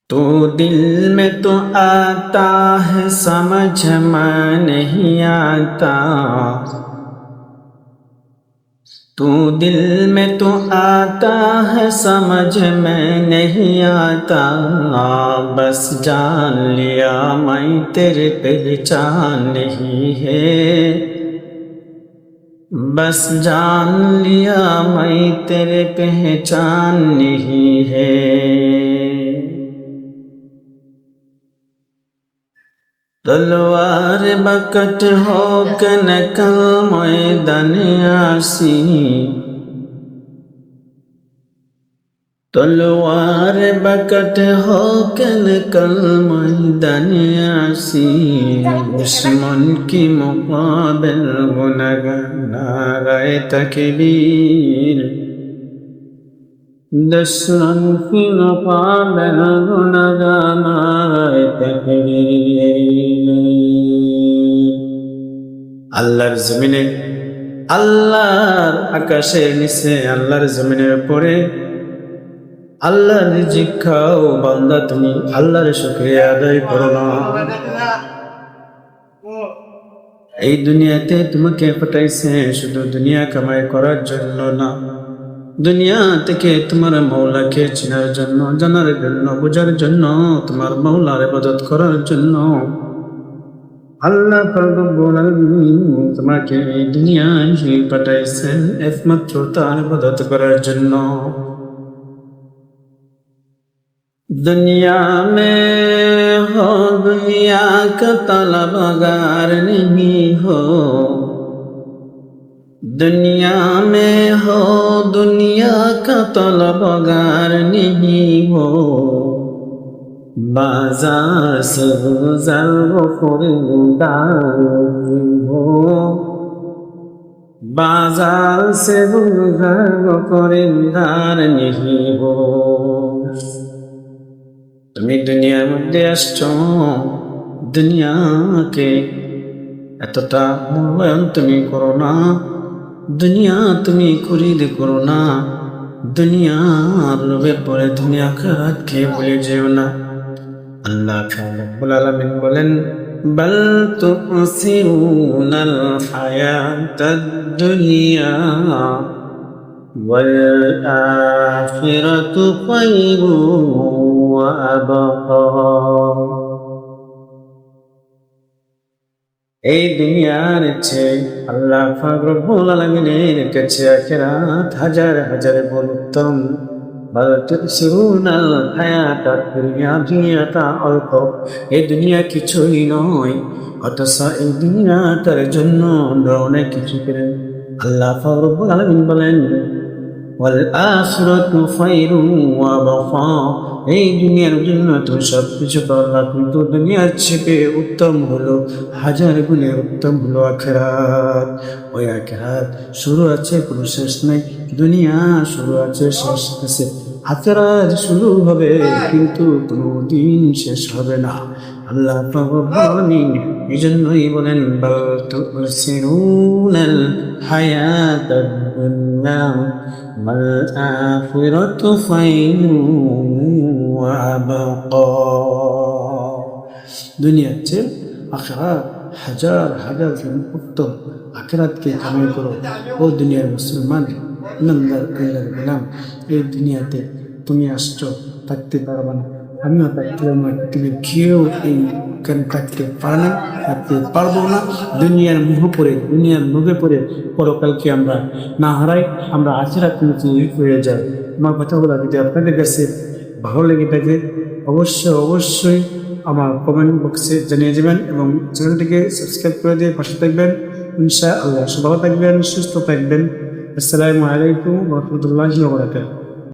तू दिल में तो आता है समझ में नहीं आता। तू दिल में तो आता है समझ में नहीं आता। बस जान लिया मैं तेरे पहचान नहीं है। बस जान लिया मैं तेरे पहचान नहीं है। तलवार बकट हो के नकल मैदान आसी। तलवार बकट हो के नकल मैदान आसी। दुश्मन की मुकाबिल गुनहगार नारे तकबीर। दुश्मन की मुकाबिल गुनहगार नारे तकबीर। আল্লাহর জমিনে, আল্লাহর আকাশের নিচে, আল্লাহর জমিনের উপরে আল্লাহর রিজিক খাও বান্দা, তুমি আল্লাহর শুকরিয়া আদায় করো না। এই দুনিয়াতে তোমাকে পাঠাইছে শুধু দুনিয়া কামাই করার জন্য না, দুনিয়া থেকে তোমার মৌলাকে চেনার জন্য, জানার জন্য, বোঝার জন্য, তোমার মৌলার ইবাদত করার জন্য। আল্লাহ রব্বুল আলামিন তোমাকে এই দুনিয়ায় পাঠাইছেন একমাত্র তার ইবাদত করার জন্য। दुनिया में हो दुनिया का तलबगार नहीं हो। दुनिया में हो दुनिया का तलबगार नहीं हो। बाजार से गुजर वो खरीदार हो। बाजार से गुजर वो खरीदार नहीं हो। তুমি দুনিয়ার মধ্যে আসছো, দুনিয়াকে এতটা মূল্যায়ন তুমি করো না, দুনিয়া তুমি খরিদ করো না, দুনিয়ার লোভে পড়ে দুনিয়া খাতকে ভুলে যেও না। আল্লাহ রাব্বুল আলামিন বলেন, বাল তুসিরুনাল হায়াতাদ দুনিয়া ওয়াল আখিরাতু খায়রুন ওয়া আবকা। এই দুনিয়ার চেয়ে আল্লাহ পাক রব্বুল আলামিনের কাছে আখিরাত হাজার হাজার গুণ উত্তম। বাল তুসিরুনাল হায়াতাদ দুনিয়া, দুনিয়াটা অল্প, এই দুনিয়া কিছুই নয়, অথচ এই দুনিয়াটার জন্য আমরা অনেক কিছু করি। আল্লাহ পাক রব্বুল আলামিন বলেন, ওয়াল আখিরাতু খায়রুন ওয়া আবকা। এই দুনিয়ার জন্য তুমি সব কিছু করলা, কিন্তু দুনিয়ার চেয়ে উত্তম হলো, হাজার গুণে উত্তম হলো আখিরাত। ওই আখিরাত শুরু আছে, কোনো শেষ নাই। দুনিয়া শুরু আছে, শেষ আছে। আখিরাত শুরু হবে কিন্তু কোনোদিন শেষ হবে না। আল্লাহ পাক রব্বুল আলামিন এজন্যই বলেন, বাল তুসিরুনাল হায়াতাদ দুনিয়া ওয়াল আখিরাতু খায়রুন ওয়া আবকা। দুনিয়ার চেয়ে আখিরাত হাজার হাজার গুণ উত্তম। আখিরাতকে কামাই করো ও দুনিয়ার মুসলমান, ইমানদার আল্লাহর গোলাম। এই দুনিয়াতে তুমি আসছো, থাকতে পারবে না, আমিও থাকতে পারবো না, পৃথিবীর কেউ এইখানে থাকতে পারে না, থাকতে পারবো না। দুনিয়ার মোহ পড়ে, দুনিয়ার লোভে পড়ে পরকালকে আমরা না হারাই, আমরা আখিরাত কিন্তু হয়ে যায়। আমার কথাগুলো যদি আপনাদের কাছে ভালো লেগে থাকে অবশ্যই আমার কমেন্ট বক্সে জানিয়ে দেবেন এবং চ্যানেলটিকে সাবস্ক্রাইব করে দিয়ে পাশে থাকবেন। ইনশাআল্লাহ ভালো থাকবেন, সুস্থ থাকবেন। আসসালামু আলাইকুম ওয়া রাহমাতুল্লাহি ওয়া বারাকাতুহু।